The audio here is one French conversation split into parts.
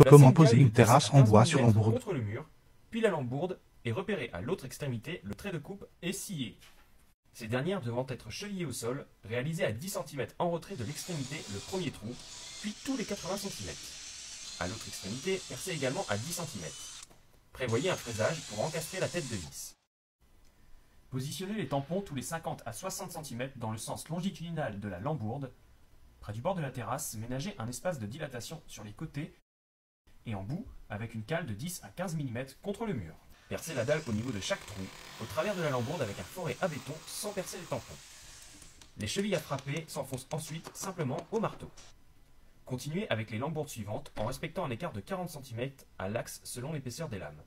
Comment poser une terrasse en bois sur lambourde? Contre le mur, puis la lambourde est repérée à l'autre extrémité, le trait de coupe est scié. Ces dernières devant être chevillées au sol, réalisées à 10 cm en retrait de l'extrémité, le premier trou, puis tous les 80 cm. À l'autre extrémité, percée également à 10 cm. Prévoyez un fraisage pour encastrer la tête de vis. Positionnez les tampons tous les 50 à 60 cm dans le sens longitudinal de la lambourde. Près du bord de la terrasse, ménagez un espace de dilatation sur les côtés et en bout avec une cale de 10 à 15 mm contre le mur. Percez la dalle au niveau de chaque trou, au travers de la lambourde avec un foret à béton sans percer les tampons. Les chevilles à frapper s'enfoncent ensuite simplement au marteau. Continuez avec les lambourdes suivantes en respectant un écart de 40 cm à l'axe selon l'épaisseur des lames.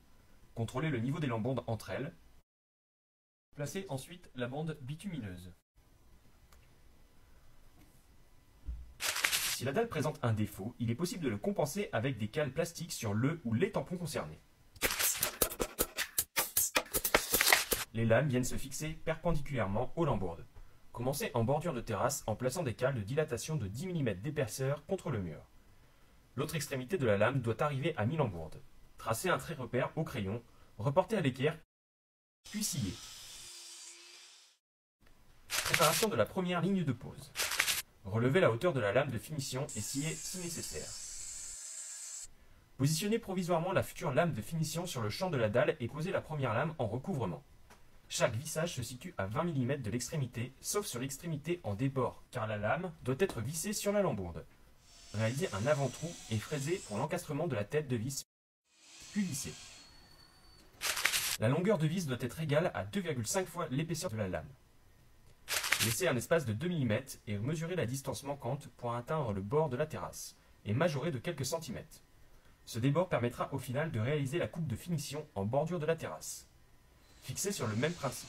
Contrôlez le niveau des lambourdes entre elles. Placez ensuite la bande bitumineuse. Si la dalle présente un défaut, il est possible de le compenser avec des cales plastiques sur le ou les tampons concernés. Les lames viennent se fixer perpendiculairement aux lambourdes. Commencez en bordure de terrasse en plaçant des cales de dilatation de 10 mm d'épaisseur contre le mur. L'autre extrémité de la lame doit arriver à mi-lambourde. Tracez un trait repère au crayon, reportez à l'équerre, puis sciez. Préparation de la première ligne de pose. Relevez la hauteur de la lame de finition et sciez si nécessaire. Positionnez provisoirement la future lame de finition sur le champ de la dalle et posez la première lame en recouvrement. Chaque vissage se situe à 20 mm de l'extrémité, sauf sur l'extrémité en débord, car la lame doit être vissée sur la lambourde. Réalisez un avant-trou et fraisez pour l'encastrement de la tête de vis, puis vissez. La longueur de vis doit être égale à 2,5 fois l'épaisseur de la lame. Laissez un espace de 2 mm et mesurez la distance manquante pour atteindre le bord de la terrasse, et majorez de quelques centimètres. Ce débord permettra au final de réaliser la coupe de finition en bordure de la terrasse. Fixez sur le même principe.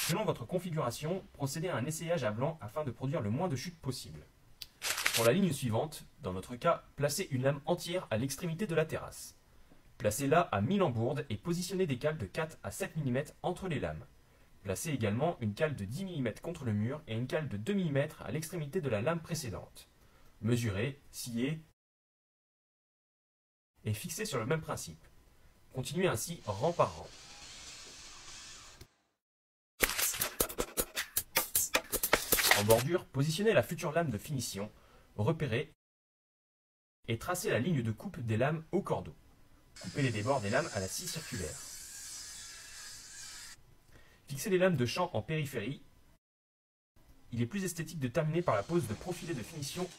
Selon votre configuration, procédez à un essayage à blanc afin de produire le moins de chute possible. Pour la ligne suivante, dans notre cas, placez une lame entière à l'extrémité de la terrasse. Placez-la à mi-lambourde et positionnez des cales de 4 à 7 mm entre les lames. Placez également une cale de 10 mm contre le mur et une cale de 2 mm à l'extrémité de la lame précédente. Mesurez, sciez et fixez sur le même principe. Continuez ainsi rang par rang. En bordure, positionnez la future lame de finition, repérez et tracez la ligne de coupe des lames au cordeau. Coupez les débords des lames à la scie circulaire. Fixez les lames de champ en périphérie. Il est plus esthétique de terminer par la pose de profilé de finition